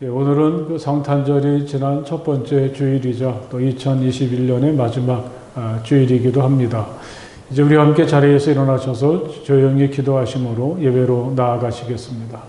오늘은 그 성탄절이 지난 첫 번째 주일이자 또 2021년의 마지막 주일이기도 합니다. 이제 우리 함께 자리에서 일어나셔서 조용히 기도하심으로 예배로 나아가시겠습니다.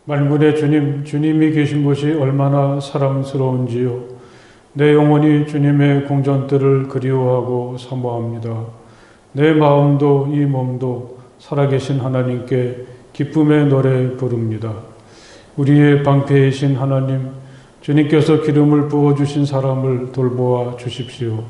만군의 주님, 주님이 계신 곳이 얼마나 사랑스러운지요. 내 영혼이 주님의 궁전들을 그리워하고 사모합니다. 내 마음도 이 몸도 살아계신 하나님께 기쁨의 노래 부릅니다. 우리의 방패이신 하나님, 주님께서 기름을 부어주신 사람을 돌보아 주십시오.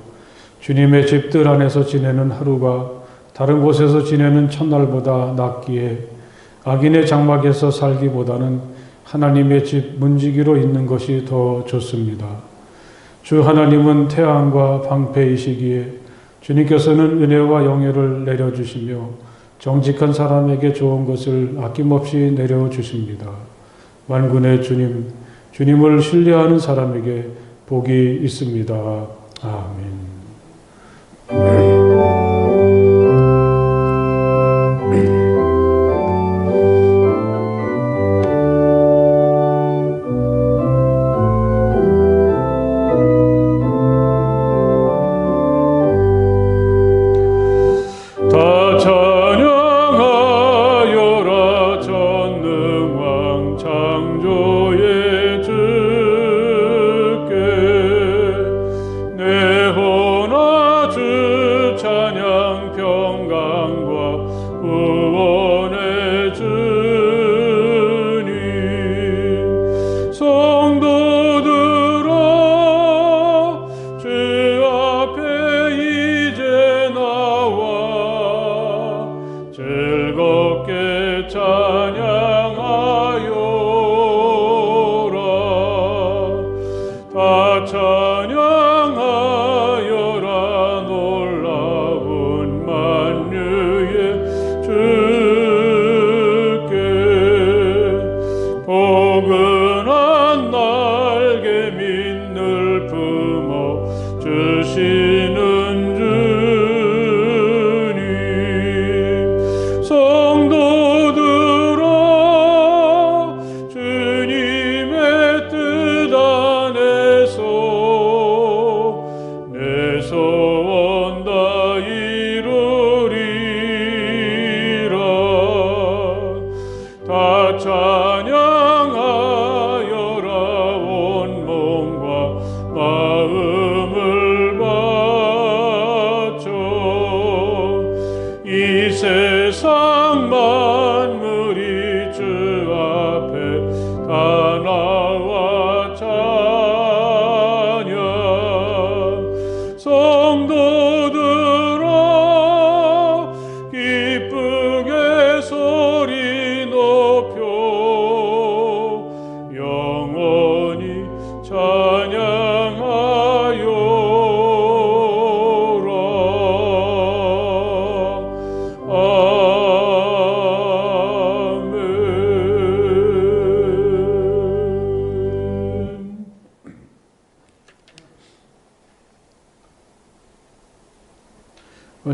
주님의 집들 안에서 지내는 하루가 다른 곳에서 지내는 첫날보다 낫기에 악인의 장막에서 살기보다는 하나님의 집 문지기로 있는 것이 더 좋습니다. 주 하나님은 태양과 방패이시기에 주님께서는 은혜와 영예를 내려주시며 정직한 사람에게 좋은 것을 아낌없이 내려주십니다. 만군의 주님, 주님을 신뢰하는 사람에게 복이 있습니다. 아멘.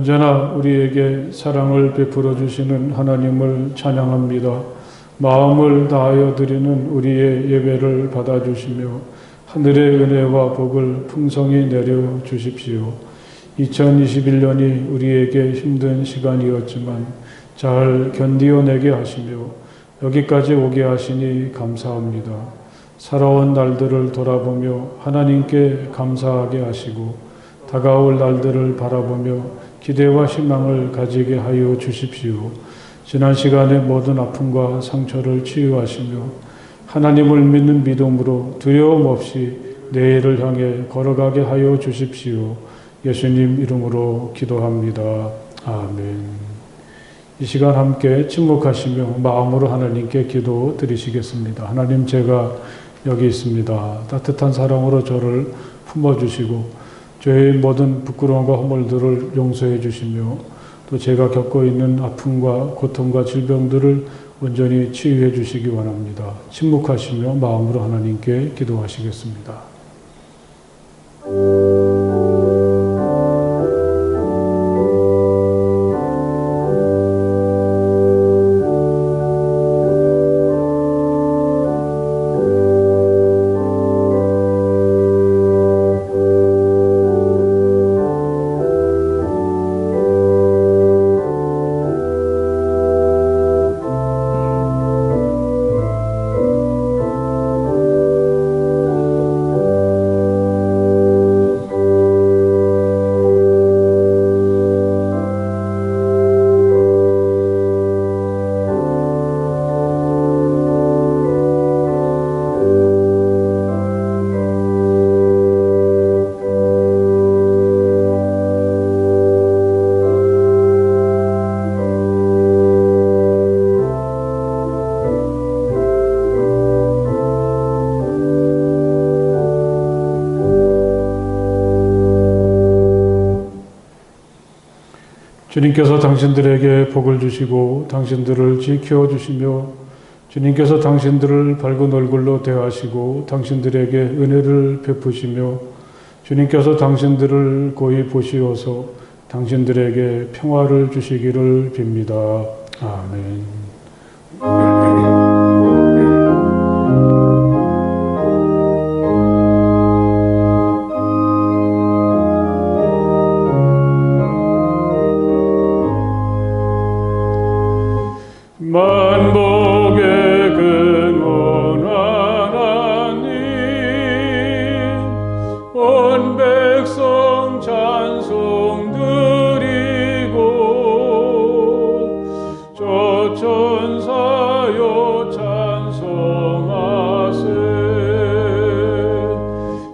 언제나 우리에게 사랑을 베풀어 주시는 하나님을 찬양합니다. 마음을 다하여 드리는 우리의 예배를 받아주시며 하늘의 은혜와 복을 풍성히 내려 주십시오. 2021년이 우리에게 힘든 시간이었지만 잘 견디어내게 하시며 여기까지 오게 하시니 감사합니다. 살아온 날들을 돌아보며 하나님께 감사하게 하시고 다가올 날들을 바라보며 기대와 희망을 가지게 하여 주십시오. 지난 시간의 모든 아픔과 상처를 치유하시며 하나님을 믿는 믿음으로 두려움 없이 내일을 향해 걸어가게 하여 주십시오. 예수님 이름으로 기도합니다. 아멘. 이 시간 함께 침묵하시며 마음으로 하나님께 기도 드리시겠습니다. 하나님, 제가 여기 있습니다. 따뜻한 사랑으로 저를 품어주시고 저의 모든 부끄러움과 허물들을 용서해 주시며 또 제가 겪고 있는 아픔과 고통과 질병들을 온전히 치유해 주시기 원합니다. 침묵하시며 마음으로 하나님께 기도하시겠습니다. 주님께서 당신들에게 복을 주시고 당신들을 지켜주시며 주님께서 당신들을 밝은 얼굴로 대하시고 당신들에게 은혜를 베푸시며 주님께서 당신들을 고이 보시어서 당신들에게 평화를 주시기를 빕니다. 아멘. 만복의 근원 하나님, 온 백성 찬송 드리고 저 천사여 찬송하세.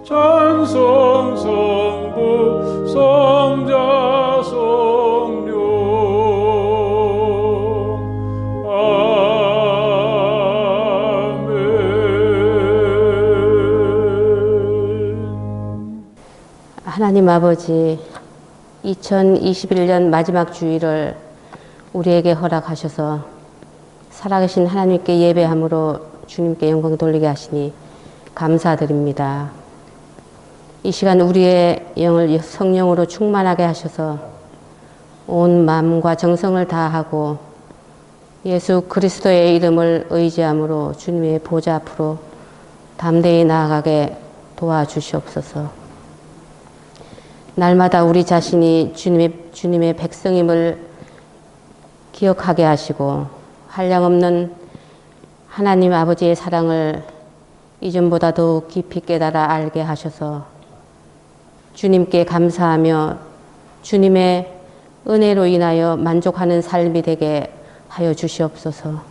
찬송 성부 성자 성령 하나님 아버지, 2021년 마지막 주일을 우리에게 허락하셔서 살아계신 하나님께 예배함으로 주님께 영광 돌리게 하시니 감사드립니다. 이 시간 우리의 영을 성령으로 충만하게 하셔서 온 마음과 정성을 다하고 예수 그리스도의 이름을 의지함으로 주님의 보좌 앞으로 담대히 나아가게 도와주시옵소서. 날마다 우리 자신이 주님의 백성임을 기억하게 하시고 한량없는 하나님 아버지의 사랑을 이전보다 더욱 깊이 깨달아 알게 하셔서 주님께 감사하며 주님의 은혜로 인하여 만족하는 삶이 되게 하여 주시옵소서.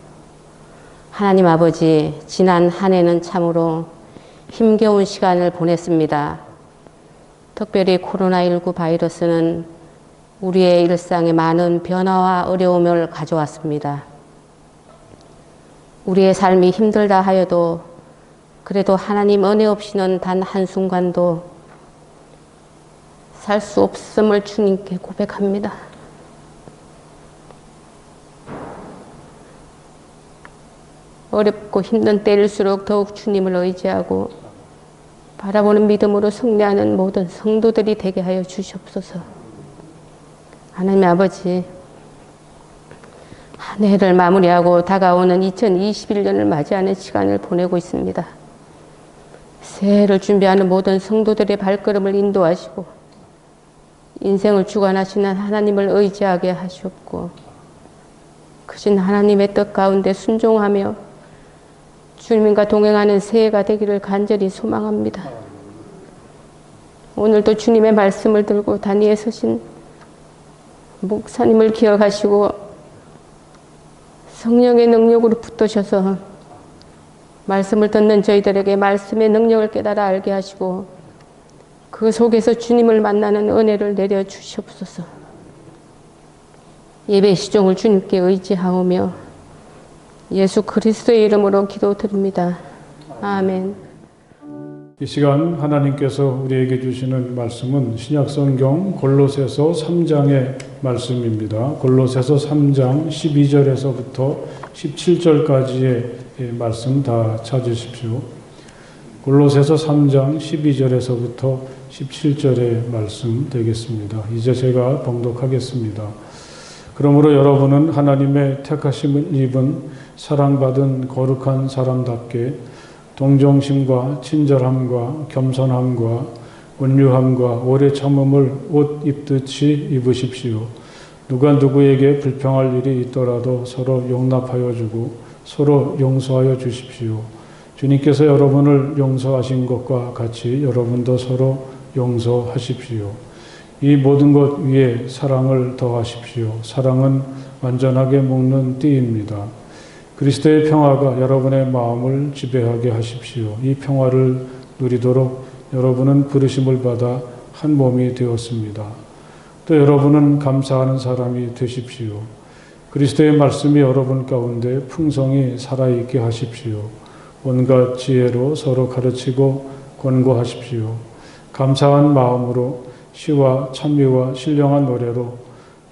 하나님 아버지, 지난 한 해는 참으로 힘겨운 시간을 보냈습니다. 특별히 코로나19 바이러스는 우리의 일상에 많은 변화와 어려움을 가져왔습니다. 우리의 삶이 힘들다 하여도 그래도 하나님 은혜 없이는 단 한순간도 살 수 없음을 주님께 고백합니다. 어렵고 힘든 때일수록 더욱 주님을 의지하고 바라보는 믿음으로 승리하는 모든 성도들이 되게 하여 주시옵소서. 하나님 아버지, 한 해를 마무리하고 다가오는 2021년을 맞이하는 시간을 보내고 있습니다. 새해를 준비하는 모든 성도들의 발걸음을 인도하시고 인생을 주관하시는 하나님을 의지하게 하시옵고 크신 하나님의 뜻 가운데 순종하며 주님과 동행하는 새해가 되기를 간절히 소망합니다. 오늘도 주님의 말씀을 들고 단위에 서신 목사님을 기억하시고 성령의 능력으로 붙드셔서 말씀을 듣는 저희들에게 말씀의 능력을 깨달아 알게 하시고 그 속에서 주님을 만나는 은혜를 내려 주시옵소서. 예배 시종을 주님께 의지하오며 예수 그리스도의 이름으로 기도드립니다. 아멘. 이 시간 하나님께서 우리에게 주시는 말씀은 신약성경 골로새서 3장의 말씀입니다. 골로새서 3장 12절에서부터 17절까지의 말씀 다 찾으십시오. 골로새서 3장 12절에서부터 17절의 말씀 되겠습니다. 이제 제가 봉독하겠습니다. 그러므로 여러분은 하나님의 택하심을 입은 사랑받은 거룩한 사람답게 동정심과 친절함과 겸손함과 온유함과 오래 참음을 옷 입듯이 입으십시오. 누가 누구에게 불평할 일이 있더라도 서로 용납하여 주고 서로 용서하여 주십시오. 주님께서 여러분을 용서하신 것과 같이 여러분도 서로 용서하십시오. 이 모든 것 위에 사랑을 더하십시오. 사랑은 완전하게 묶는 띠입니다. 그리스도의 평화가 여러분의 마음을 지배하게 하십시오. 이 평화를 누리도록 여러분은 부르심을 받아 한 몸이 되었습니다. 또 여러분은 감사하는 사람이 되십시오. 그리스도의 말씀이 여러분 가운데 풍성히 살아있게 하십시오. 온갖 지혜로 서로 가르치고 권고하십시오. 감사한 마음으로 시와 찬미와 신령한 노래로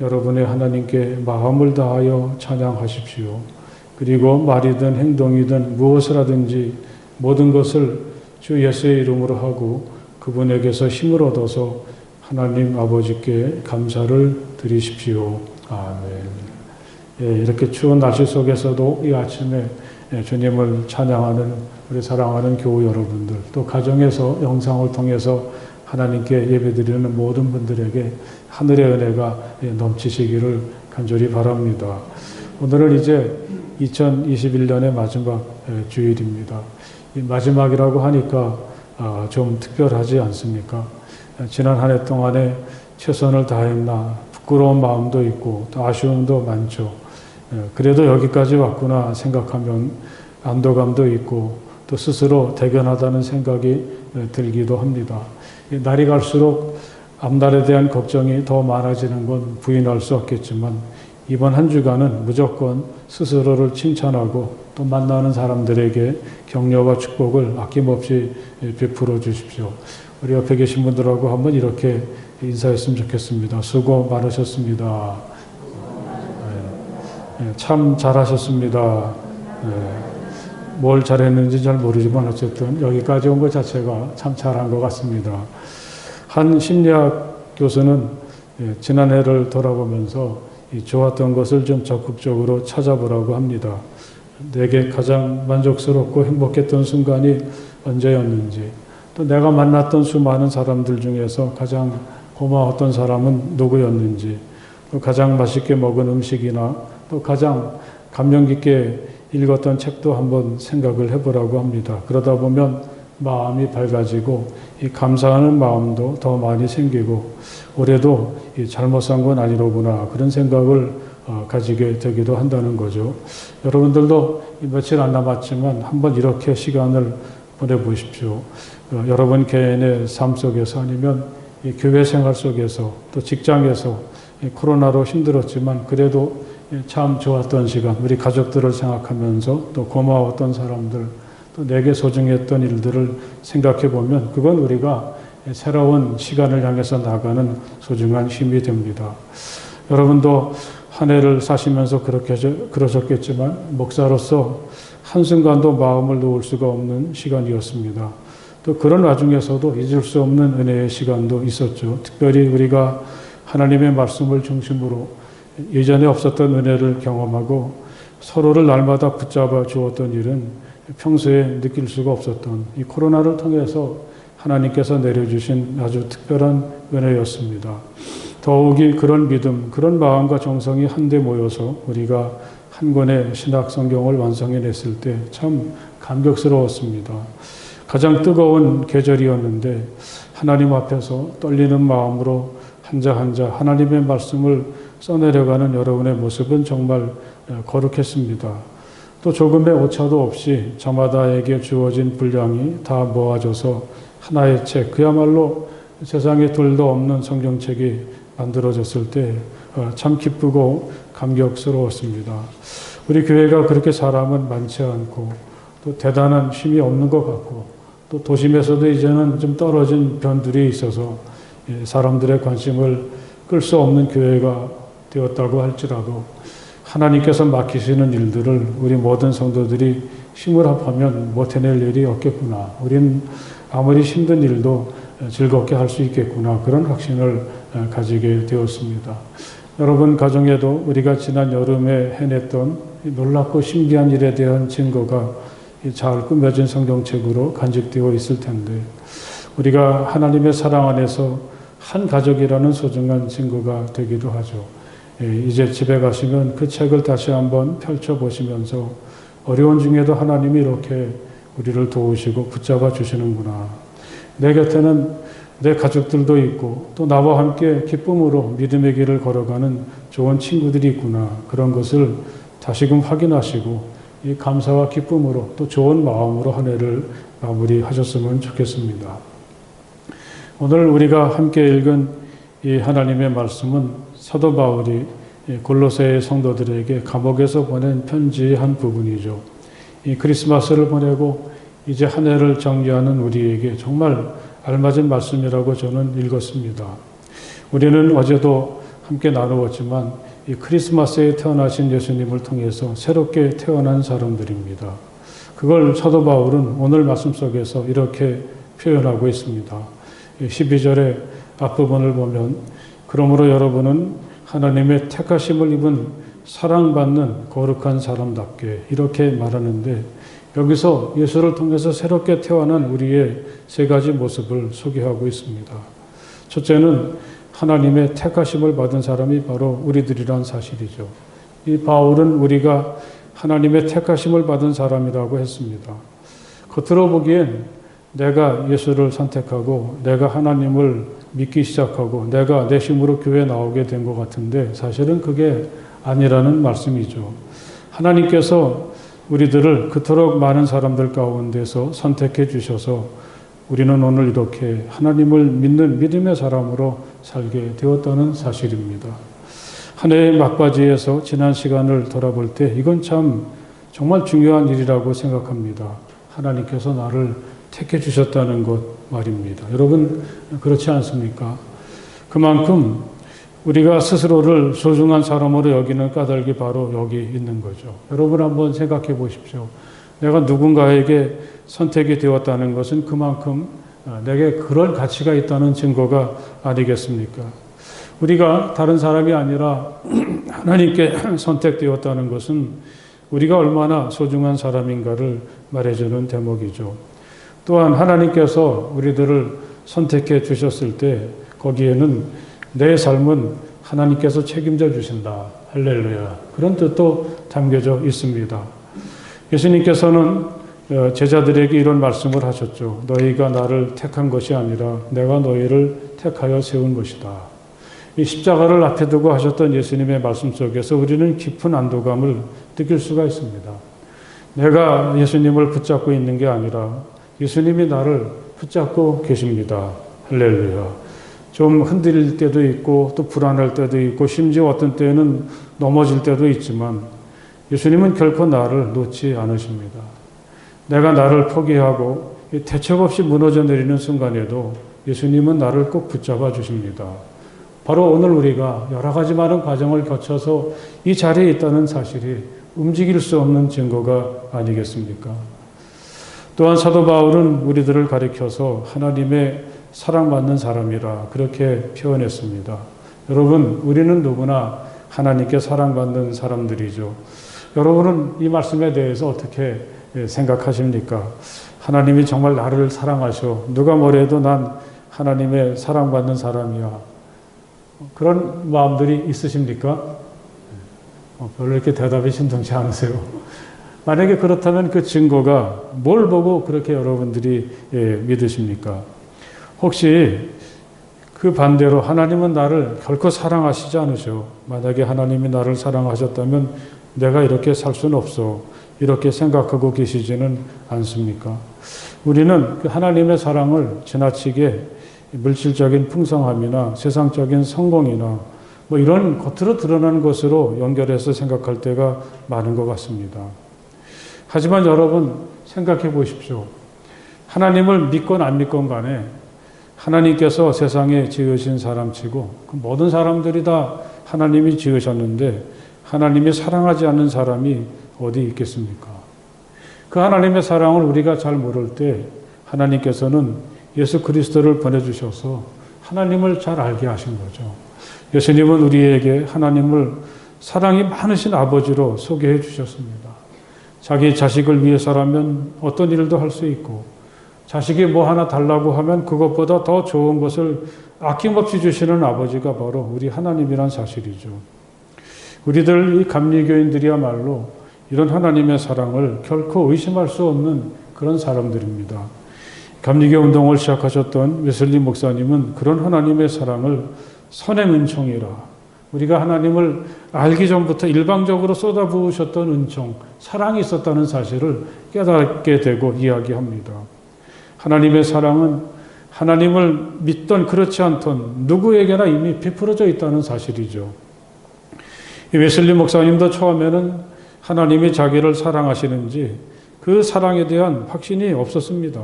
여러분의 하나님께 마음을 다하여 찬양하십시오. 그리고 말이든 행동이든 무엇을 하든지 모든 것을 주 예수의 이름으로 하고 그분에게서 힘을 얻어서 하나님 아버지께 감사를 드리십시오. 아멘. 예, 이렇게 추운 날씨 속에서도 이 아침에 주님을 찬양하는 우리 사랑하는 교우 여러분들, 또 가정에서 영상을 통해서 하나님께 예배드리는 모든 분들에게 하늘의 은혜가 넘치시기를 간절히 바랍니다. 오늘은 이제 2021년의 마지막 주일입니다. 이 마지막이라고 하니까 좀 특별하지 않습니까? 지난 한 해 동안에 최선을 다했나 부끄러운 마음도 있고 또 아쉬움도 많죠. 그래도 여기까지 왔구나 생각하면 안도감도 있고 또 스스로 대견하다는 생각이 들기도 합니다. 날이 갈수록 앞날에 대한 걱정이 더 많아지는 건 부인할 수 없겠지만 이번 한 주간은 무조건 스스로를 칭찬하고 또 만나는 사람들에게 격려와 축복을 아낌없이 베풀어 주십시오. 우리 옆에 계신 분들하고 한번 이렇게 인사했으면 좋겠습니다. 수고 많으셨습니다. 참 잘하셨습니다. 뭘 잘했는지 잘 모르지만 어쨌든 여기까지 온 것 자체가 참 잘한 것 같습니다. 한 심리학 교수는 지난해를 돌아보면서 좋았던 것을 좀 적극적으로 찾아보라고 합니다. 내게 가장 만족스럽고 행복했던 순간이 언제였는지, 또 내가 만났던 수많은 사람들 중에서 가장 고마웠던 사람은 누구였는지, 또 가장 맛있게 먹은 음식이나 또 가장 감명 깊게 읽었던 책도 한번 생각을 해보라고 합니다. 그러다 보면 마음이 밝아지고 이 감사하는 마음도 더 많이 생기고 올해도 잘못 산 건 아니로구나 그런 생각을 가지게 되기도 한다는 거죠. 여러분들도 며칠 안 남았지만 한번 이렇게 시간을 보내보십시오. 여러분 개인의 삶 속에서 아니면 교회 생활 속에서 또 직장에서 코로나로 힘들었지만 그래도 참 좋았던 시간, 우리 가족들을 생각하면서 또 고마웠던 사람들, 또 내게 소중했던 일들을 생각해 보면 그건 우리가 새로운 시간을 향해서 나가는 소중한 힘이 됩니다. 여러분도 한 해를 사시면서 그러셨겠지만 목사로서 한순간도 마음을 놓을 수가 없는 시간이었습니다. 또 그런 와중에서도 잊을 수 없는 은혜의 시간도 있었죠. 특별히 우리가 하나님의 말씀을 중심으로 예전에 없었던 은혜를 경험하고 서로를 날마다 붙잡아 주었던 일은 평소에 느낄 수가 없었던 이 코로나를 통해서 하나님께서 내려주신 아주 특별한 은혜였습니다. 더욱이 그런 믿음, 그런 마음과 정성이 한데 모여서 우리가 한 권의 신학 성경을 완성해냈을 때 참 감격스러웠습니다. 가장 뜨거운 계절이었는데 하나님 앞에서 떨리는 마음으로 한자 한자 하나님의 말씀을 써내려가는 여러분의 모습은 정말 거룩했습니다. 또 조금의 오차도 없이 저마다에게 주어진 분량이 다 모아져서 하나의 책, 그야말로 세상에 둘도 없는 성경책이 만들어졌을 때 참 기쁘고 감격스러웠습니다. 우리 교회가 그렇게 사람은 많지 않고 또 대단한 힘이 없는 것 같고 또 도심에서도 이제는 좀 떨어진 변들이 있어서 사람들의 관심을 끌 수 없는 교회가 되었다고 할지라도 하나님께서 맡기시는 일들을 우리 모든 성도들이 힘을 합하면 못 해낼 일이 없겠구나. 우린 아무리 힘든 일도 즐겁게 할 수 있겠구나. 그런 확신을 가지게 되었습니다. 여러분 가정에도 우리가 지난 여름에 해냈던 놀랍고 신기한 일에 대한 증거가 잘 꾸며진 성경책으로 간직되어 있을 텐데 우리가 하나님의 사랑 안에서 한 가족이라는 소중한 증거가 되기도 하죠. 이제 집에 가시면 그 책을 다시 한번 펼쳐보시면서 어려운 중에도 하나님이 이렇게 우리를 도우시고 붙잡아 주시는구나. 내 곁에는 내 가족들도 있고 또 나와 함께 기쁨으로 믿음의 길을 걸어가는 좋은 친구들이 있구나. 그런 것을 다시금 확인하시고 이 감사와 기쁨으로 또 좋은 마음으로 한 해를 마무리하셨으면 좋겠습니다. 오늘 우리가 함께 읽은 이 하나님의 말씀은 사도 바울이 골로새의 성도들에게 감옥에서 보낸 편지의 한 부분이죠. 이 크리스마스를 보내고 이제 한 해를 정리하는 우리에게 정말 알맞은 말씀이라고 저는 읽었습니다. 우리는 어제도 함께 나누었지만 이 크리스마스에 태어나신 예수님을 통해서 새롭게 태어난 사람들입니다. 그걸 사도 바울은 오늘 말씀 속에서 이렇게 표현하고 있습니다. 12절의 앞부분을 보면 그러므로 여러분은 하나님의 택하심을 입은 사랑받는 거룩한 사람답게 이렇게 말하는데 여기서 예수를 통해서 새롭게 태어난 우리의 세 가지 모습을 소개하고 있습니다. 첫째는 하나님의 택하심을 받은 사람이 바로 우리들이란 사실이죠. 이 바울은 우리가 하나님의 택하심을 받은 사람이라고 했습니다. 겉으로 보기엔 내가 예수를 선택하고 내가 하나님을 믿기 시작하고 내가 내 힘으로 교회에 나오게 된 것 같은데 사실은 그게 아니라는 말씀이죠. 하나님께서 우리들을 그토록 많은 사람들 가운데서 선택해 주셔서 우리는 오늘 이렇게 하나님을 믿는 믿음의 사람으로 살게 되었다는 사실입니다. 한 해의 막바지에서 지난 시간을 돌아볼 때 이건 참 정말 중요한 일이라고 생각합니다. 하나님께서 나를 택해 주셨다는 것 말입니다. 여러분 그렇지 않습니까? 그만큼 우리가 스스로를 소중한 사람으로 여기는 까닭이 바로 여기 있는 거죠. 여러분 한번 생각해 보십시오. 내가 누군가에게 선택이 되었다는 것은 그만큼 내게 그럴 가치가 있다는 증거가 아니겠습니까? 우리가 다른 사람이 아니라 하나님께 선택되었다는 것은 우리가 얼마나 소중한 사람인가를 말해주는 대목이죠. 또한 하나님께서 우리들을 선택해 주셨을 때 거기에는 내 삶은 하나님께서 책임져 주신다. 할렐루야. 그런 뜻도 담겨져 있습니다. 예수님께서는 제자들에게 이런 말씀을 하셨죠. 너희가 나를 택한 것이 아니라 내가 너희를 택하여 세운 것이다. 이 십자가를 앞에 두고 하셨던 예수님의 말씀 속에서 우리는 깊은 안도감을 느낄 수가 있습니다. 내가 예수님을 붙잡고 있는 게 아니라 예수님이 나를 붙잡고 계십니다. 할렐루야. 좀 흔들릴 때도 있고 또 불안할 때도 있고 심지어 어떤 때는 넘어질 때도 있지만 예수님은 결코 나를 놓지 않으십니다. 내가 나를 포기하고 대책 없이 무너져 내리는 순간에도 예수님은 나를 꼭 붙잡아 주십니다. 바로 오늘 우리가 여러 가지 많은 과정을 거쳐서 이 자리에 있다는 사실이 움직일 수 없는 증거가 아니겠습니까? 또한 사도 바울은 우리들을 가리켜서 하나님의 사랑받는 사람이라 그렇게 표현했습니다. 여러분, 우리는 누구나 하나님께 사랑받는 사람들이죠. 여러분은 이 말씀에 대해서 어떻게 생각하십니까? 하나님이 정말 나를 사랑하셔. 누가 뭐래도 난 하나님의 사랑받는 사람이야. 그런 마음들이 있으십니까? 별로 이렇게 대답이 신통치 않으세요. 만약에 그렇다면 그 증거가 뭘 보고 그렇게 여러분들이 믿으십니까? 혹시 그 반대로 하나님은 나를 결코 사랑하시지 않으셔. 만약에 하나님이 나를 사랑하셨다면 내가 이렇게 살 수는 없어. 이렇게 생각하고 계시지는 않습니까? 우리는 그 하나님의 사랑을 지나치게 물질적인 풍성함이나 세상적인 성공이나 뭐 이런 겉으로 드러나는 것으로 연결해서 생각할 때가 많은 것 같습니다. 하지만 여러분 생각해 보십시오. 하나님을 믿건 안 믿건 간에 하나님께서 세상에 지으신 사람치고 그 모든 사람들이 다 하나님이 지으셨는데 하나님이 사랑하지 않는 사람이 어디 있겠습니까? 그 하나님의 사랑을 우리가 잘 모를 때 하나님께서는 예수 그리스도를 보내주셔서 하나님을 잘 알게 하신 거죠. 예수님은 우리에게 하나님을 사랑이 많으신 아버지로 소개해 주셨습니다. 자기 자식을 위해서라면 어떤 일도 할 수 있고 자식이 뭐 하나 달라고 하면 그것보다 더 좋은 것을 아낌없이 주시는 아버지가 바로 우리 하나님이란 사실이죠. 우리들 이 감리교인들이야말로 이런 하나님의 사랑을 결코 의심할 수 없는 그런 사람들입니다. 감리교 운동을 시작하셨던 웨슬리 목사님은 그런 하나님의 사랑을 선행 은총이라, 우리가 하나님을 알기 전부터 일방적으로 쏟아부으셨던 은총, 사랑이 있었다는 사실을 깨닫게 되고 이야기합니다. 하나님의 사랑은 하나님을 믿던 그렇지 않던 누구에게나 이미 베풀어져 있다는 사실이죠. 웨슬리 목사님도 처음에는 하나님이 자기를 사랑하시는지 그 사랑에 대한 확신이 없었습니다.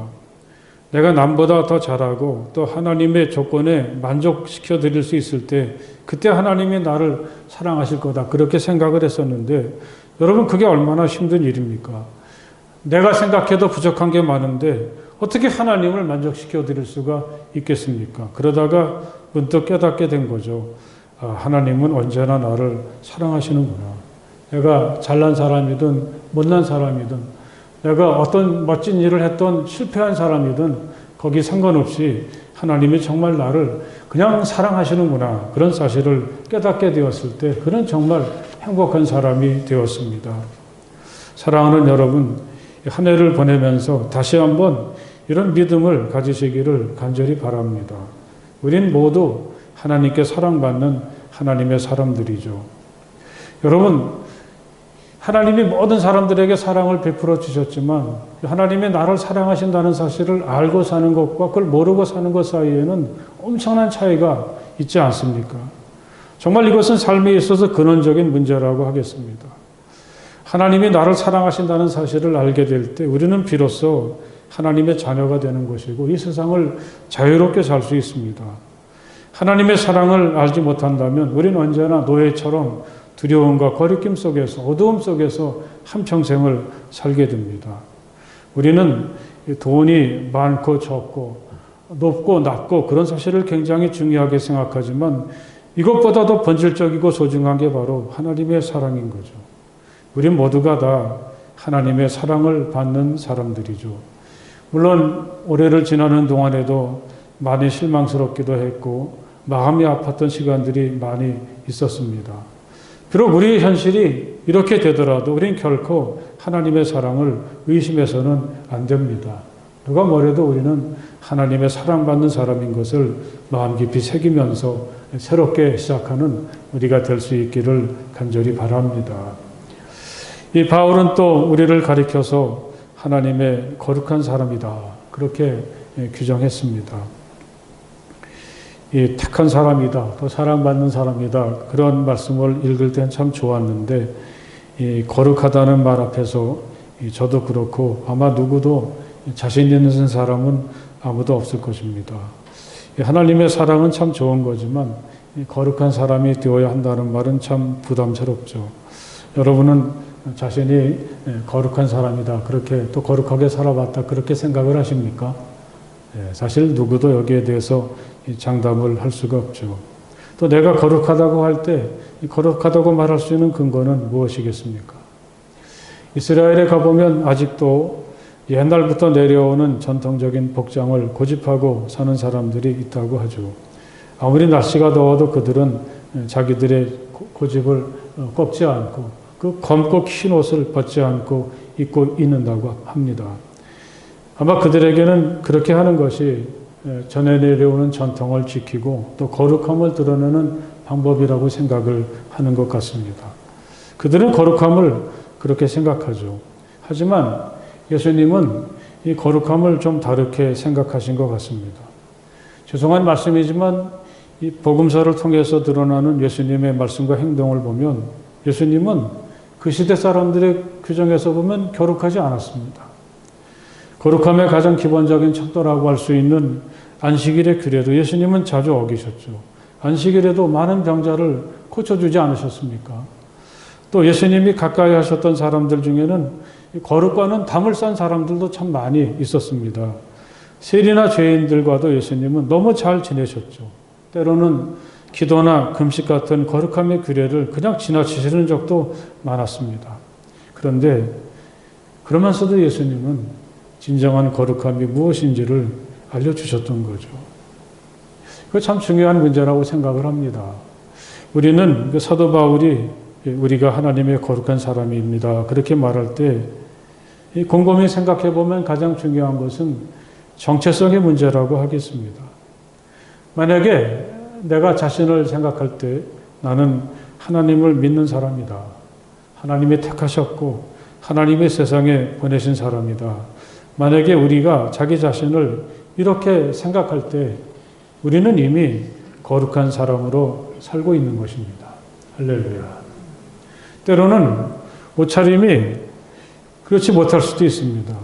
내가 남보다 더 잘하고 또 하나님의 조건에 만족시켜 드릴 수 있을 때 그때 하나님이 나를 사랑하실 거다 그렇게 생각을 했었는데 여러분 그게 얼마나 힘든 일입니까? 내가 생각해도 부족한 게 많은데 어떻게 하나님을 만족시켜 드릴 수가 있겠습니까? 그러다가 문득 깨닫게 된 거죠. 하나님은 언제나 나를 사랑하시는구나. 내가 잘난 사람이든 못난 사람이든 내가 어떤 멋진 일을 했던 실패한 사람이든 거기 상관없이 하나님이 정말 나를 그냥 사랑하시는구나. 그런 사실을 깨닫게 되었을 때 그는 정말 행복한 사람이 되었습니다. 사랑하는 여러분, 한 해를 보내면서 다시 한번 이런 믿음을 가지시기를 간절히 바랍니다. 우린 모두 하나님께 사랑받는 하나님의 사람들이죠. 여러분, 하나님이 모든 사람들에게 사랑을 베풀어 주셨지만 하나님이 나를 사랑하신다는 사실을 알고 사는 것과 그걸 모르고 사는 것 사이에는 엄청난 차이가 있지 않습니까? 정말 이것은 삶에 있어서 근원적인 문제라고 하겠습니다. 하나님이 나를 사랑하신다는 사실을 알게 될 때 우리는 비로소 하나님의 자녀가 되는 것이고 이 세상을 자유롭게 살 수 있습니다. 하나님의 사랑을 알지 못한다면 우리는 언제나 노예처럼 두려움과 거리낌 속에서 어두움 속에서 한평생을 살게 됩니다. 우리는 돈이 많고 적고 높고 낮고 그런 사실을 굉장히 중요하게 생각하지만 이것보다 더 본질적이고 소중한 게 바로 하나님의 사랑인 거죠. 우리 모두가 다 하나님의 사랑을 받는 사람들이죠. 물론 올해를 지나는 동안에도 많이 실망스럽기도 했고 마음이 아팠던 시간들이 많이 있었습니다. 비록 우리의 현실이 이렇게 되더라도 우리는 결코 하나님의 사랑을 의심해서는 안 됩니다. 누가 뭐래도 우리는 하나님의 사랑받는 사람인 것을 마음 깊이 새기면서 새롭게 시작하는 우리가 될 수 있기를 간절히 바랍니다. 이 바울은 또 우리를 가리켜서 하나님의 거룩한 사람이다 그렇게 규정했습니다. 이 택한 사람이다, 또 사랑받는 사람이다 그런 말씀을 읽을 땐 참 좋았는데 이 거룩하다는 말 앞에서 저도 그렇고 아마 누구도 자신 있는 사람은 아무도 없을 것입니다. 하나님의 사랑은 참 좋은 거지만 거룩한 사람이 되어야 한다는 말은 참 부담스럽죠. 여러분은 자신이 거룩한 사람이다 그렇게 또 거룩하게 살아봤다 그렇게 생각을 하십니까? 사실 누구도 여기에 대해서 장담을 할 수가 없죠. 또 내가 거룩하다고 할 때 거룩하다고 말할 수 있는 근거는 무엇이겠습니까? 이스라엘에 가보면 아직도 옛날부터 내려오는 전통적인 복장을 고집하고 사는 사람들이 있다고 하죠. 아무리 날씨가 더워도 그들은 자기들의 고집을 꺾지 않고 그 검고 긴 옷을 벗지 않고 입고 있는다고 합니다. 아마 그들에게는 그렇게 하는 것이 전해 내려오는 전통을 지키고 또 거룩함을 드러내는 방법이라고 생각을 하는 것 같습니다. 그들은 거룩함을 그렇게 생각하죠. 하지만 예수님은 이 거룩함을 좀 다르게 생각하신 것 같습니다. 죄송한 말씀이지만 이 복음서를 통해서 드러나는 예수님의 말씀과 행동을 보면 예수님은 그 시대 사람들의 규정에서 보면 거룩하지 않았습니다. 거룩함의 가장 기본적인 척도라고 할 수 있는 안식일의 규례도 예수님은 자주 어기셨죠. 안식일에도 많은 병자를 고쳐주지 않으셨습니까? 또 예수님이 가까이 하셨던 사람들 중에는 거룩과는 담을 싼 사람들도 참 많이 있었습니다. 세리나 죄인들과도 예수님은 너무 잘 지내셨죠. 때로는 기도나 금식 같은 거룩함의 규례를 그냥 지나치시는 적도 많았습니다. 그런데 그러면서도 예수님은 진정한 거룩함이 무엇인지를 알려주셨던 거죠. 그거 참 중요한 문제라고 생각을 합니다. 우리는 그 사도 바울이 우리가 하나님의 거룩한 사람입니다. 그렇게 말할 때 곰곰이 생각해 보면 가장 중요한 것은 정체성의 문제라고 하겠습니다. 만약에 내가 자신을 생각할 때 나는 하나님을 믿는 사람이다. 하나님이 택하셨고 하나님의 세상에 보내신 사람이다. 만약에 우리가 자기 자신을 이렇게 생각할 때 우리는 이미 거룩한 사람으로 살고 있는 것입니다. 할렐루야. 때로는 옷차림이 그렇지 못할 수도 있습니다.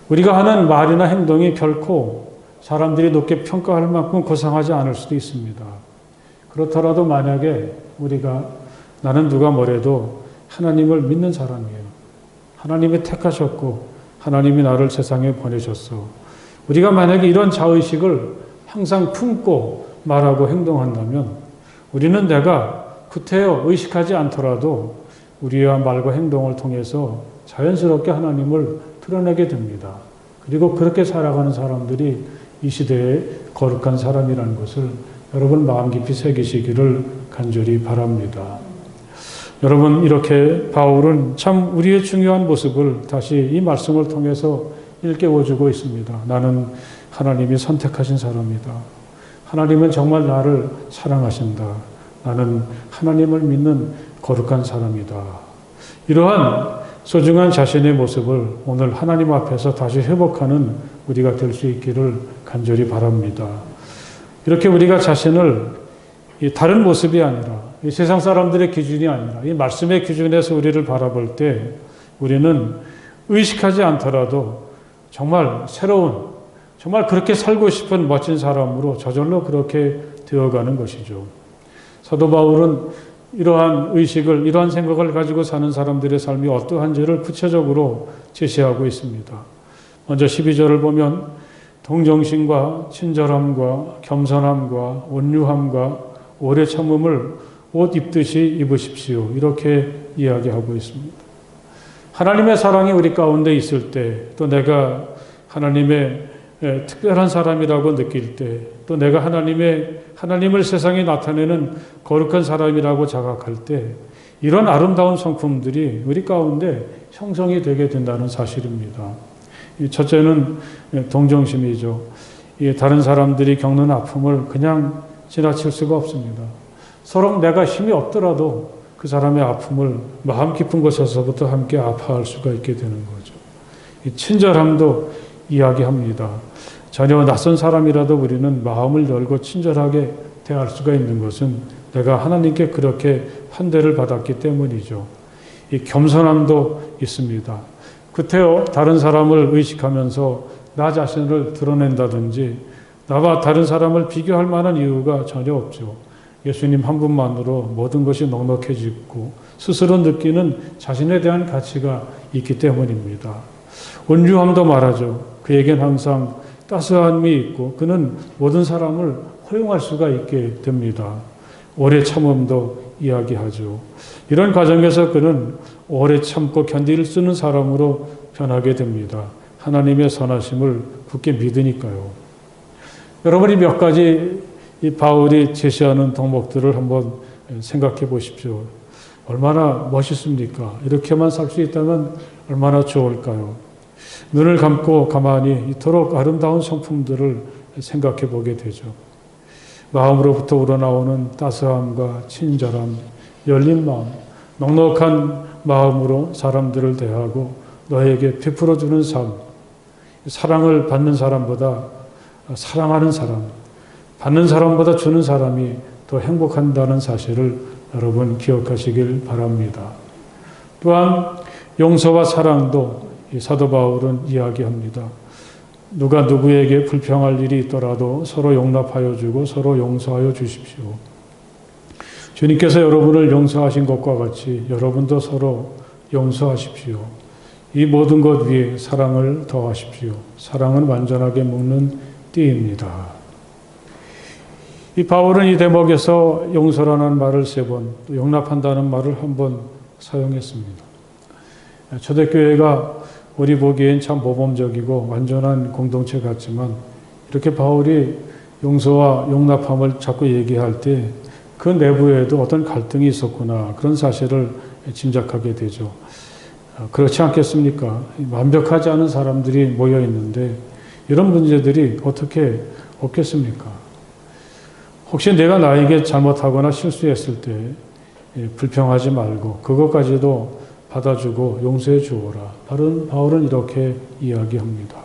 우리가 하는 말이나 행동이 결코 사람들이 높게 평가할 만큼 고상하지 않을 수도 있습니다. 그렇더라도 만약에 우리가 나는 누가 뭐래도 하나님을 믿는 사람이에요. 하나님이 택하셨고 하나님이 나를 세상에 보내셨어. 우리가 만약에 이런 자의식을 항상 품고 말하고 행동한다면 우리는 내가 구태여 의식하지 않더라도 우리의 말과 행동을 통해서 자연스럽게 하나님을 드러내게 됩니다. 그리고 그렇게 살아가는 사람들이 이 시대의 거룩한 사람이라는 것을 여러분 마음 깊이 새기시기를 간절히 바랍니다. 여러분 이렇게 바울은 참 우리의 중요한 모습을 다시 이 말씀을 통해서 일깨워주고 있습니다. 나는 하나님이 선택하신 사람이다. 하나님은 정말 나를 사랑하신다. 나는 하나님을 믿는 거룩한 사람이다. 이러한 소중한 자신의 모습을 오늘 하나님 앞에서 다시 회복하는 우리가 될 수 있기를 간절히 바랍니다. 이렇게 우리가 자신을 이 다른 모습이 아니라 이 세상 사람들의 기준이 아니라 이 말씀의 기준에서 우리를 바라볼 때 우리는 의식하지 않더라도 정말 새로운 정말 그렇게 살고 싶은 멋진 사람으로 저절로 그렇게 되어가는 것이죠. 사도 바울은 이러한 의식을, 이러한 생각을 가지고 사는 사람들의 삶이 어떠한지를 구체적으로 제시하고 있습니다. 먼저 12절을 보면 동정심과 친절함과 겸손함과 온유함과 오래 참음을 옷 입듯이 입으십시오. 이렇게 이야기하고 있습니다. 하나님의 사랑이 우리 가운데 있을 때, 또 내가 하나님의 특별한 사람이라고 느낄 때, 또 내가 하나님을 세상에 나타내는 거룩한 사람이라고 자각할 때, 이런 아름다운 성품들이 우리 가운데 형성이 되게 된다는 사실입니다. 첫째는 동정심이죠. 다른 사람들이 겪는 아픔을 그냥 지나칠 수가 없습니다. 서로 내가 힘이 없더라도 그 사람의 아픔을 마음 깊은 곳에서부터 함께 아파할 수가 있게 되는 거죠. 친절함도 이야기합니다. 전혀 낯선 사람이라도 우리는 마음을 열고 친절하게 대할 수가 있는 것은 내가 하나님께 그렇게 환대를 받았기 때문이죠. 이 겸손함도 있습니다. 구태여 다른 사람을 의식하면서 나 자신을 드러낸다든지 나와 다른 사람을 비교할 만한 이유가 전혀 없죠. 예수님 한 분만으로 모든 것이 넉넉해지고 스스로 느끼는 자신에 대한 가치가 있기 때문입니다. 온유함도 말하죠. 그에겐 항상 따스함이 있고 그는 모든 사람을 허용할 수가 있게 됩니다. 오래 참음도 이야기하죠. 이런 과정에서 그는 오래 참고 견딜 수 있는 사람으로 변하게 됩니다. 하나님의 선하심을 굳게 믿으니까요. 여러분이 몇 가지 이 바울이 제시하는 덕목들을 한번 생각해 보십시오. 얼마나 멋있습니까? 이렇게만 살 수 있다면 얼마나 좋을까요? 눈을 감고 가만히 이토록 아름다운 성품들을 생각해 보게 되죠. 마음으로부터 우러나오는 따스함과 친절함, 열린 마음, 넉넉한 마음으로 사람들을 대하고 너에게 베풀어주는 삶, 사랑을 받는 사람보다 사랑하는 사람, 받는 사람보다 주는 사람이 더 행복한다는 사실을 여러분 기억하시길 바랍니다. 또한 용서와 사랑도 이 사도 바울은 이야기합니다. 누가 누구에게 불평할 일이 있더라도 서로 용납하여 주고 서로 용서하여 주십시오. 주님께서 여러분을 용서하신 것과 같이 여러분도 서로 용서하십시오. 이 모든 것 위에 사랑을 더하십시오. 사랑은 완전하게 묶는 띠입니다. 이 바울은 이 대목에서 용서라는 말을 3번, 또 용납한다는 말을 1번 사용했습니다. 초대교회가 우리 보기엔 참 모범적이고 완전한 공동체 같지만 이렇게 바울이 용서와 용납함을 자꾸 얘기할 때 그 내부에도 어떤 갈등이 있었구나 그런 사실을 짐작하게 되죠. 그렇지 않겠습니까? 완벽하지 않은 사람들이 모여 있는데 이런 문제들이 어떻게 없겠습니까? 혹시 내가 나에게 잘못하거나 실수했을 때 불평하지 말고 그것까지도 받아주고 용서해 주어라. 바울은 이렇게 이야기합니다.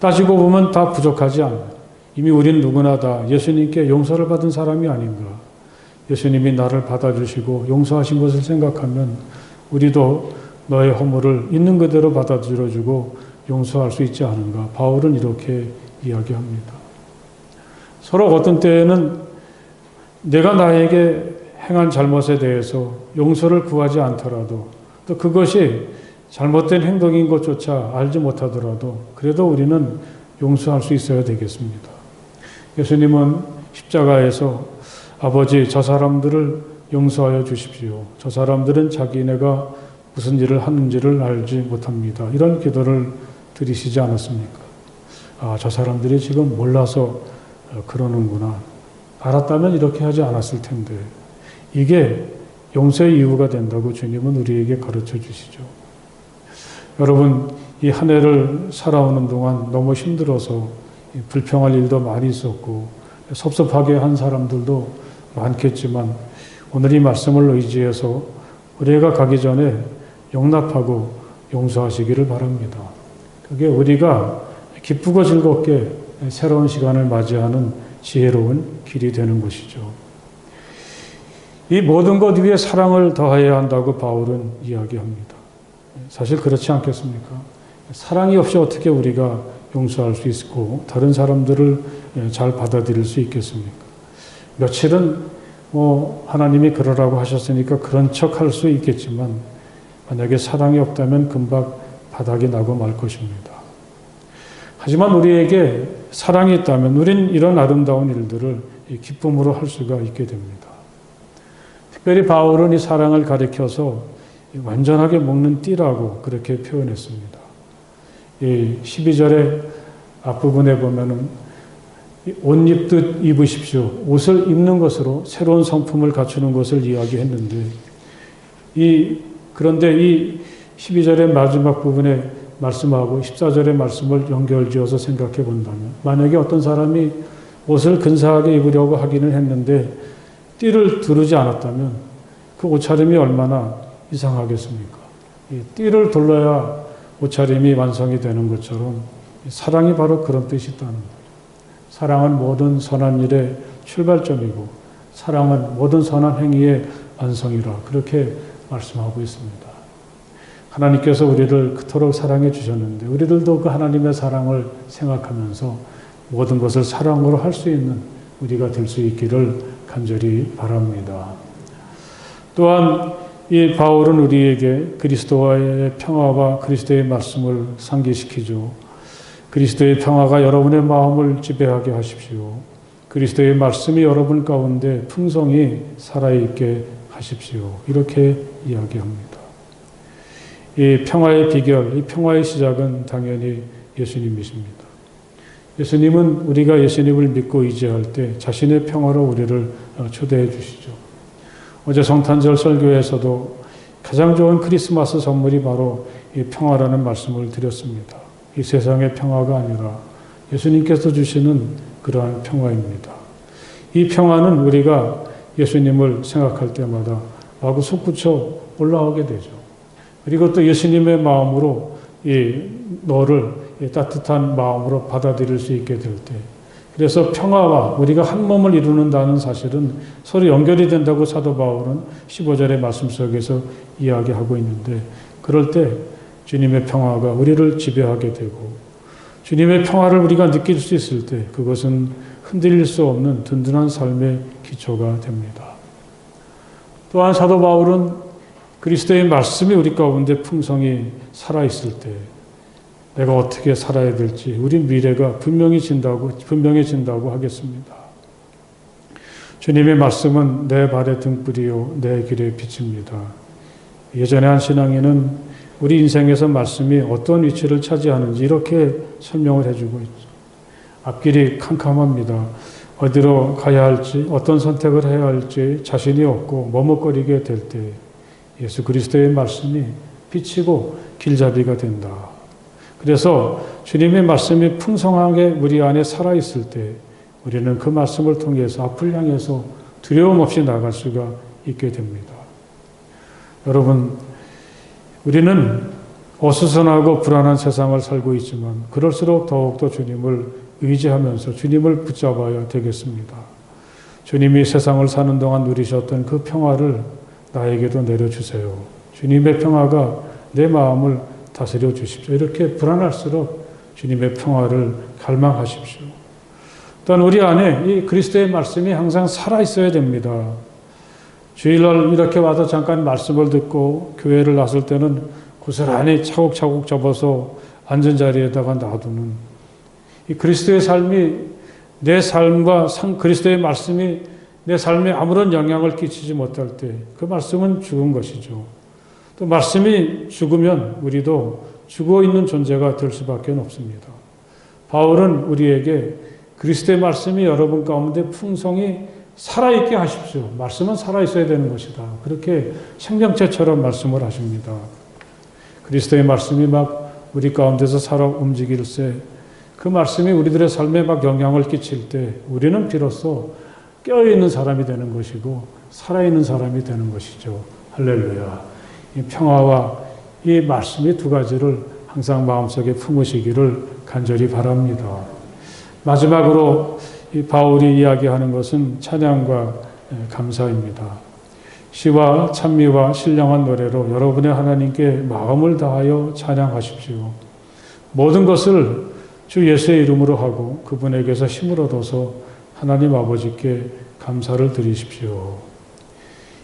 따지고 보면 다 부족하지 않아요. 이미 우린 누구나 다 예수님께 용서를 받은 사람이 아닌가. 예수님이 나를 받아주시고 용서하신 것을 생각하면 우리도 너의 허물을 있는 그대로 받아들여주고 용서할 수 있지 않은가. 바울은 이렇게 이야기합니다. 서로 어떤 때에는 내가 나에게 행한 잘못에 대해서 용서를 구하지 않더라도 또 그것이 잘못된 행동인 것조차 알지 못하더라도 그래도 우리는 용서할 수 있어야 되겠습니다. 예수님은 십자가에서 아버지 저 사람들을 용서하여 주십시오. 저 사람들은 자기네가 무슨 일을 하는지를 알지 못합니다. 이런 기도를 드리시지 않았습니까? 아, 저 사람들이 지금 몰라서 그러는구나. 알았다면 이렇게 하지 않았을 텐데. 이게 용서의 이유가 된다고 주님은 우리에게 가르쳐 주시죠. 여러분, 이 한 해를 살아오는 동안 너무 힘들어서 불평할 일도 많이 있었고 섭섭하게 한 사람들도 많겠지만 오늘 이 말씀을 의지해서 우리가 가기 전에 용납하고 용서하시기를 바랍니다. 그게 우리가 기쁘고 즐겁게 새로운 시간을 맞이하는 지혜로운 길이 되는 것이죠. 이 모든 것 위에 사랑을 더해야 한다고 바울은 이야기합니다. 사실 그렇지 않겠습니까? 사랑이 없이 어떻게 우리가 용서할 수 있고 다른 사람들을 잘 받아들일 수 있겠습니까? 며칠은 하나님이 그러라고 하셨으니까 그런 척 할 수 있겠지만 만약에 사랑이 없다면 금방 바닥이 나고 말 것입니다. 하지만 우리에게 사랑이 있다면 우린 이런 아름다운 일들을 기쁨으로 할 수가 있게 됩니다. 특별히 바울은 이 사랑을 가리켜서 완전하게 묶는 띠라고 그렇게 표현했습니다. 이 12절의 앞부분에 보면은 옷 입듯 입으십시오. 옷을 입는 것으로 새로운 성품을 갖추는 것을 이야기했는데 그런데 이 12절의 마지막 부분에 말씀하고 14절의 말씀을 연결지어서 생각해 본다면 만약에 어떤 사람이 옷을 근사하게 입으려고 하기는 했는데 띠를 두르지 않았다면 그 옷차림이 얼마나 이상하겠습니까? 이 띠를 둘러야 옷차림이 완성이 되는 것처럼 사랑이 바로 그런 뜻이 있다는 거예요. 사랑은 모든 선한 일의 출발점이고 사랑은 모든 선한 행위의 완성이라 그렇게 말씀하고 있습니다. 하나님께서 우리를 그토록 사랑해 주셨는데 우리들도 그 하나님의 사랑을 생각하면서 모든 것을 사랑으로 할 수 있는 우리가 될 수 있기를 간절히 바랍니다. 또한 이 바울은 우리에게 그리스도와의 평화와 그리스도의 말씀을 상기시키죠. 그리스도의 평화가 여러분의 마음을 지배하게 하십시오. 그리스도의 말씀이 여러분 가운데 풍성히 살아있게 하십시오. 이렇게 이야기합니다. 이 평화의 비결, 이 평화의 시작은 당연히 예수님이십니다. 예수님은 우리가 예수님을 믿고 의지할 때 자신의 평화로 우리를 초대해 주시죠. 어제 성탄절 설교에서도 가장 좋은 크리스마스 선물이 바로 이 평화라는 말씀을 드렸습니다. 이 세상의 평화가 아니라 예수님께서 주시는 그러한 평화입니다. 이 평화는 우리가 예수님을 생각할 때마다 마구 솟구쳐 올라오게 되죠. 그리고 또 예수님의 마음으로 너를 따뜻한 마음으로 받아들일 수 있게 될 때, 그래서 평화와 우리가 한 몸을 이루는다는 사실은 서로 연결이 된다고 사도 바울은 15절의 말씀 속에서 이야기하고 있는데, 그럴 때 주님의 평화가 우리를 지배하게 되고 주님의 평화를 우리가 느낄 수 있을 때 그것은 흔들릴 수 없는 든든한 삶의 기초가 됩니다. 또한 사도 바울은 그리스도의 말씀이 우리 가운데 풍성히 살아있을 때 내가 어떻게 살아야 될지 우리 미래가 분명해진다고 하겠습니다. 주님의 말씀은 내 발의 등불이요 내 길의 빛입니다. 예전에 한 신앙인은 우리 인생에서 말씀이 어떤 위치를 차지하는지 이렇게 설명을 해주고 있죠. 앞길이 캄캄합니다. 어디로 가야 할지, 어떤 선택을 해야 할지 자신이 없고 머뭇거리게 될 때 예수 그리스도의 말씀이 비치고 길잡이가 된다. 그래서 주님의 말씀이 풍성하게 우리 안에 살아있을 때 우리는 그 말씀을 통해서 앞을 향해서 두려움 없이 나갈 수가 있게 됩니다. 여러분, 우리는 어수선하고 불안한 세상을 살고 있지만 그럴수록 더욱더 주님을 의지하면서 주님을 붙잡아야 되겠습니다. 주님이 세상을 사는 동안 누리셨던 그 평화를 나에게도 내려주세요. 주님의 평화가 내 마음을 다스려 주십시오. 이렇게 불안할수록 주님의 평화를 갈망하십시오. 또한 우리 안에 이 그리스도의 말씀이 항상 살아있어야 됩니다. 주일날 이렇게 와서 잠깐 말씀을 듣고 교회를 나설 때는 고스란히 차곡차곡 접어서 앉은 자리에다가 놔두는 이 그리스도의 삶이 내 삶과 그리스도의 말씀이 내 삶에 아무런 영향을 끼치지 못할 때 그 말씀은 죽은 것이죠. 또 말씀이 죽으면 우리도 죽어 있는 존재가 될 수밖에 없습니다. 바울은 우리에게 그리스도의 말씀이 여러분 가운데 풍성히 살아있게 하십시오. 말씀은 살아있어야 되는 것이다. 그렇게 생명체처럼 말씀을 하십니다. 그리스도의 말씀이 막 우리 가운데서 살아 움직일세 그 말씀이 우리들의 삶에 막 영향을 끼칠 때 우리는 비로소 깨어있는 사람이 되는 것이고 살아있는 사람이 되는 것이죠. 할렐루야. 이 평화와 이 말씀의 두 가지를 항상 마음속에 품으시기를 간절히 바랍니다. 마지막으로 이 바울이 이야기하는 것은 찬양과 감사입니다. 시와 찬미와 신령한 노래로 여러분의 하나님께 마음을 다하여 찬양하십시오. 모든 것을 주 예수의 이름으로 하고 그분에게서 힘을 얻어서 하나님 아버지께 감사를 드리십시오.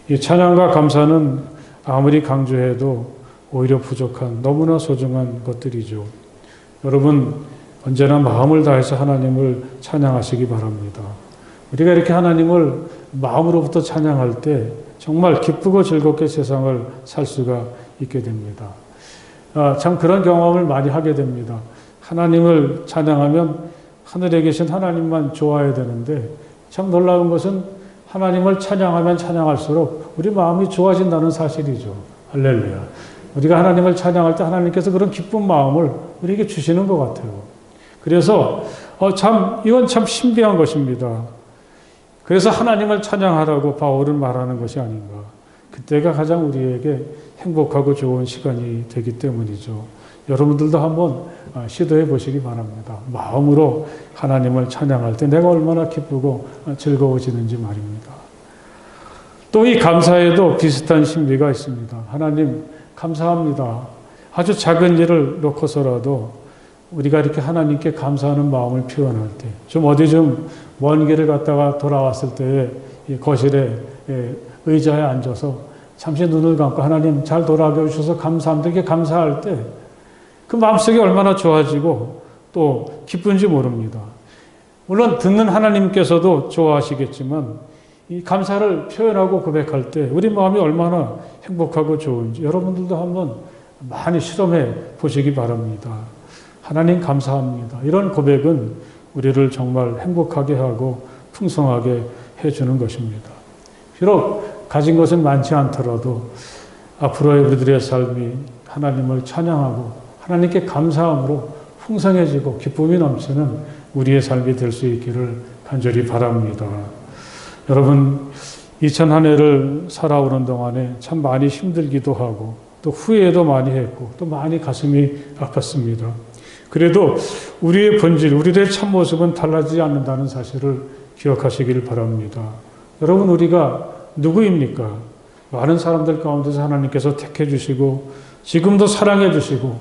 이 찬양과 감사는 아무리 강조해도 오히려 부족한 너무나 소중한 것들이죠. 여러분 언제나 마음을 다해서 하나님을 찬양하시기 바랍니다. 우리가 이렇게 하나님을 마음으로부터 찬양할 때 정말 기쁘고 즐겁게 세상을 살 수가 있게 됩니다. 참 그런 경험을 많이 하게 됩니다. 하나님을 찬양하면 하늘에 계신 하나님만 좋아해야 되는데 참 놀라운 것은 하나님을 찬양하면 찬양할수록 우리 마음이 좋아진다는 사실이죠. 할렐루야. 우리가 하나님을 찬양할 때 하나님께서 그런 기쁜 마음을 우리에게 주시는 것 같아요. 그래서 이건 참 신비한 것입니다. 그래서 하나님을 찬양하라고 바울은 말하는 것이 아닌가. 그때가 가장 우리에게 행복하고 좋은 시간이 되기 때문이죠. 여러분들도 한번 시도해 보시기 바랍니다. 마음으로 하나님을 찬양할 때 내가 얼마나 기쁘고 즐거워지는지 말입니다. 또 이 감사에도 비슷한 신비가 있습니다. 하나님 감사합니다. 아주 작은 일을 놓고서라도 우리가 이렇게 하나님께 감사하는 마음을 표현할 때, 어디 먼 길을 갔다가 돌아왔을 때 이 거실에 의자에 앉아서 잠시 눈을 감고 하나님 잘 돌아가 주셔서 감사합니다. 이렇게 감사할 때 그 마음속이 얼마나 좋아지고 또 기쁜지 모릅니다. 물론 듣는 하나님께서도 좋아하시겠지만 이 감사를 표현하고 고백할 때 우리 마음이 얼마나 행복하고 좋은지 여러분들도 한번 많이 실험해 보시기 바랍니다. 하나님 감사합니다. 이런 고백은 우리를 정말 행복하게 하고 풍성하게 해주는 것입니다. 비록 가진 것은 많지 않더라도 앞으로의 우리들의 삶이 하나님을 찬양하고 하나님께 감사함으로 풍성해지고 기쁨이 넘치는 우리의 삶이 될 수 있기를 간절히 바랍니다. 여러분 2000 한 해를 살아오는 동안에 참 많이 힘들기도 하고 또 후회도 많이 했고 또 많이 가슴이 아팠습니다. 그래도 우리의 본질, 우리들의 참모습은 달라지지 않는다는 사실을 기억하시길 바랍니다. 여러분, 우리가 누구입니까? 많은 사람들 가운데서 하나님께서 택해 주시고 지금도 사랑해 주시고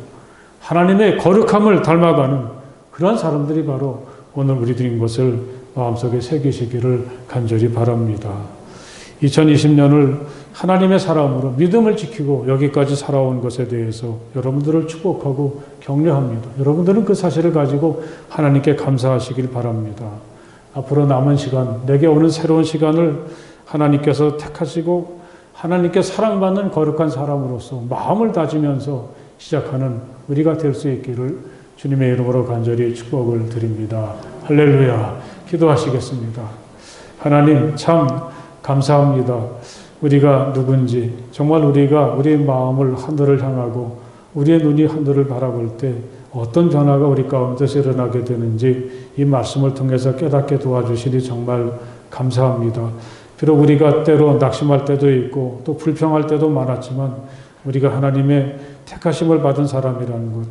하나님의 거룩함을 닮아가는 그런 사람들이 바로 오늘 우리들인 것을 마음속에 새기시기를 간절히 바랍니다. 2020년을 하나님의 사람으로 믿음을 지키고 여기까지 살아온 것에 대해서 여러분들을 축복하고 격려합니다. 여러분들은 그 사실을 가지고 하나님께 감사하시길 바랍니다. 앞으로 남은 시간, 내게 오는 새로운 시간을 하나님께서 택하시고 하나님께 사랑받는 거룩한 사람으로서 마음을 다지면서 시작하는 우리가 될 수 있기를 주님의 이름으로 간절히 축복을 드립니다. 할렐루야. 기도하시겠습니다. 하나님 참 감사합니다. 우리가 누군지, 정말 우리가 우리의 마음을 하늘을 향하고 우리의 눈이 하늘을 바라볼 때 어떤 변화가 우리 가운데서 일어나게 되는지 이 말씀을 통해서 깨닫게 도와주시니 정말 감사합니다. 비록 우리가 때로 낙심할 때도 있고 또 불평할 때도 많았지만 우리가 하나님의 택하심을 받은 사람이라는 것,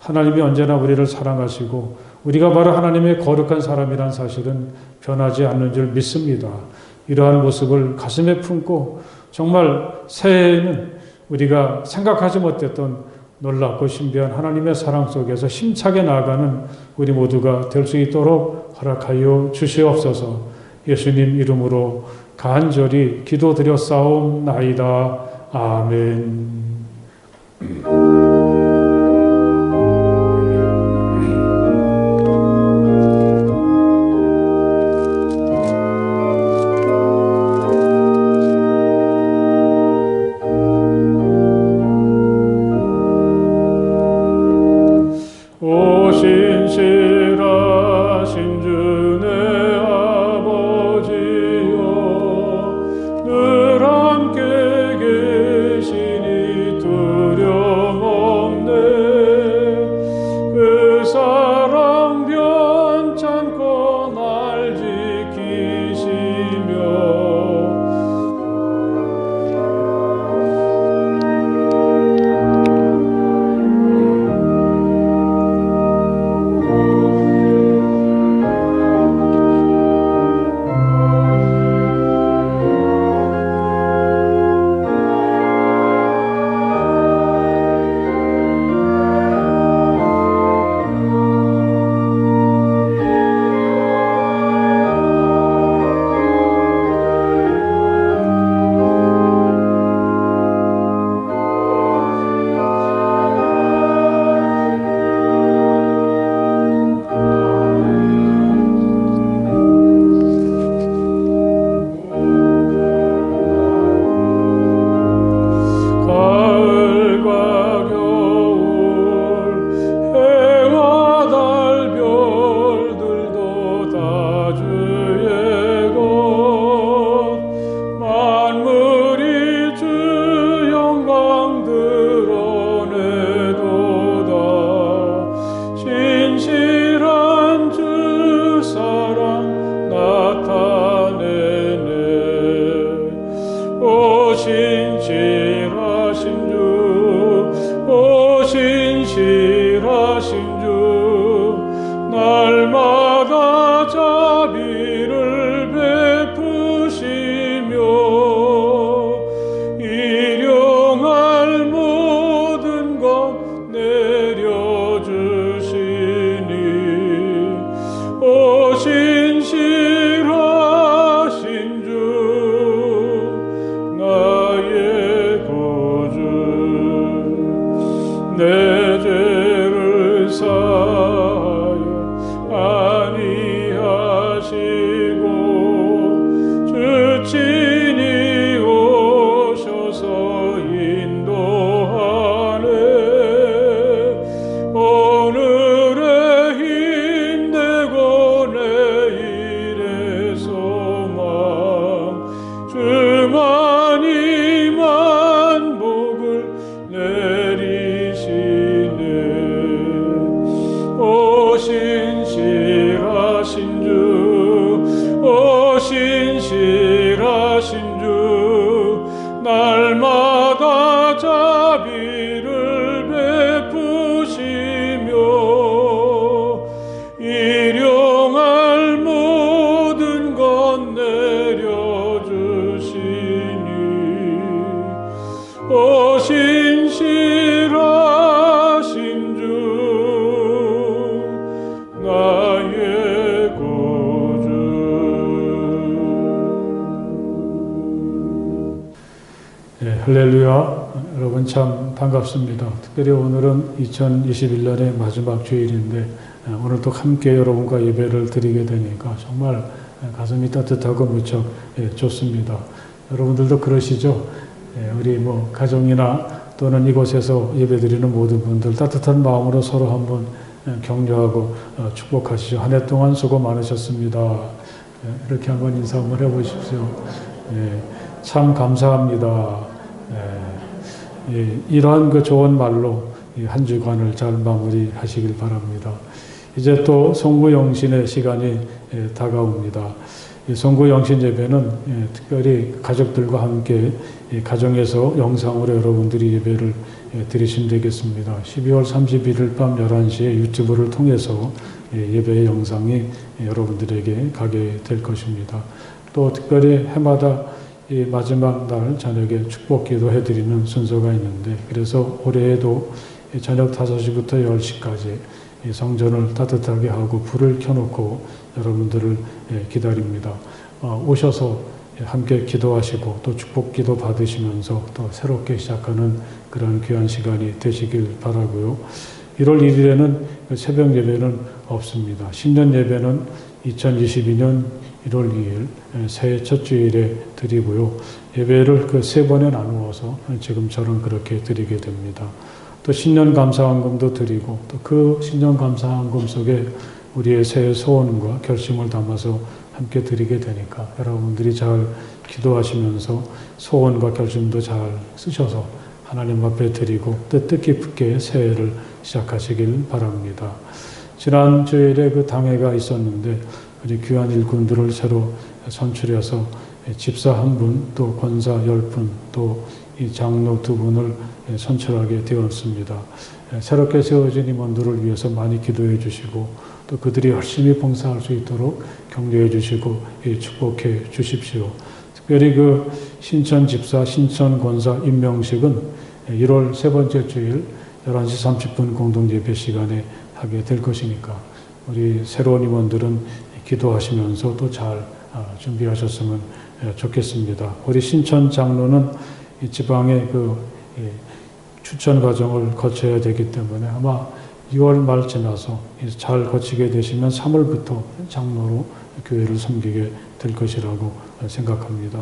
하나님이 언제나 우리를 사랑하시고 우리가 바로 하나님의 거룩한 사람이라는 사실은 변하지 않는 줄 믿습니다. 이러한 모습을 가슴에 품고 정말 새해에는 우리가 생각하지 못했던 놀랍고 신비한 하나님의 사랑 속에서 힘차게 나아가는 우리 모두가 될 수 있도록 허락하여 주시옵소서. 예수님 이름으로 간절히 기도드렸사옵나이다. 아멘. 날마다 자비를 베푸시며 오 신실하신 주 나의 구주. 할렐루야. 여러분 참 반갑습니다. 특별히 오늘은 2021년의 마지막 주일인데 오늘도 함께 여러분과 예배를 드리게 되니까 정말 가슴이 따뜻하고 무척 좋습니다. 여러분들도 그러시죠? 우리 가정이나 또는 이곳에서 예배드리는 모든 분들 따뜻한 마음으로 서로 한번 격려하고 축복하시죠. 한 해 동안 수고 많으셨습니다. 이렇게 한번 인사 한번 해보십시오. 참 감사합니다. 이러한 그 좋은 말로 한 주간을 잘 마무리하시길 바랍니다. 이제 또 송구영신의 시간이 다가옵니다. 송구영신 예배는 특별히 가족들과 함께 가정에서 영상으로 여러분들이 예배를 드리시면 되겠습니다. 12월 31일 밤 11시에 유튜브를 통해서 예배의 영상이 여러분들에게 가게 될 것입니다. 또 특별히 해마다 이 마지막 날 저녁에 축복기도 해드리는 순서가 있는데, 그래서 올해에도 저녁 5시부터 10시까지 성전을 따뜻하게 하고 불을 켜놓고 여러분들을 기다립니다. 오셔서 함께 기도하시고 또 축복기도 받으시면서 또 새롭게 시작하는 그런 귀한 시간이 되시길 바라고요. 1월 1일에는 새벽 예배는 없습니다. 신년 예배는 2022년 1월 2일 새해 첫 주일에 드리고요. 예배를 그 3번에 나누어서 지금처럼 그렇게 드리게 됩니다. 또 신년 감사헌금도 드리고 또 그 신년 감사헌금 속에 우리의 새해 소원과 결심을 담아서 함께 드리게 되니까 여러분들이 잘 기도하시면서 소원과 결심도 잘 쓰셔서 하나님 앞에 드리고 뜻깊게 새해를 시작하시길 바랍니다. 지난 주일에 그 당회가 있었는데 우리 귀한 일꾼들을 새로 선출해서 집사 1분, 또 권사 10분, 또 이 장로 2분을 선출하게 되었습니다. 새롭게 세워진 임원들을 위해서 많이 기도해 주시고 또 그들이 열심히 봉사할 수 있도록 격려해 주시고 축복해 주십시오. 특별히 그 신천 집사, 신천 권사 임명식은 1월 세 번째 주일 11시 30분 공동 예배 시간에 하게 될 것이니까 우리 새로운 임원들은 기도하시면서 또 잘 준비하셨으면 좋겠습니다. 우리 신천 장로는 이 지방의 그 추천 과정을 거쳐야 되기 때문에 아마 2월 말 지나서 잘 거치게 되시면 3월부터 장로로 교회를 섬기게 될 것이라고 생각합니다.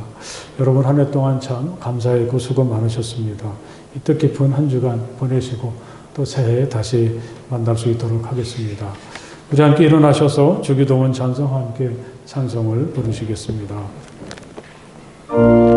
여러분 한 해 동안 참 감사했고 수고 많으셨습니다. 이 뜻깊은 한 주간 보내시고 또 새해에 다시 만날 수 있도록 하겠습니다. 우리 함께 일어나셔서 주기도문 찬송과 함께 찬송을 부르시겠습니다. 아멘.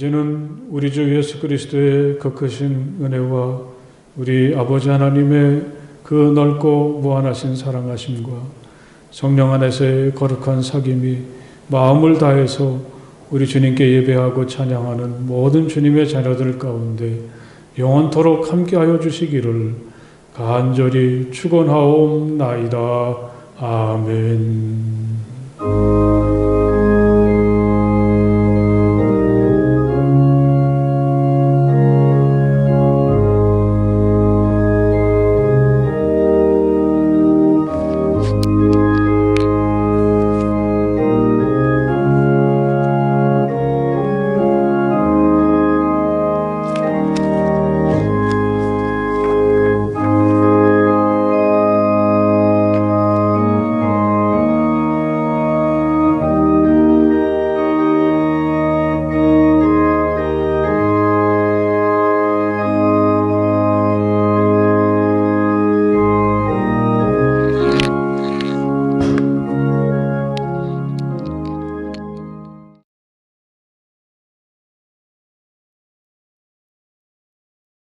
이제는 우리 주 예수 그리스도의 그 크신 은혜와 우리 아버지 하나님의 그 넓고 무한하신 사랑하심과 성령 안에서의 거룩한 사귐이 마음을 다해서 우리 주님께 예배하고 찬양하는 모든 주님의 자녀들 가운데 영원토록 함께하여 주시기를 간절히 축원하옵나이다. 아멘.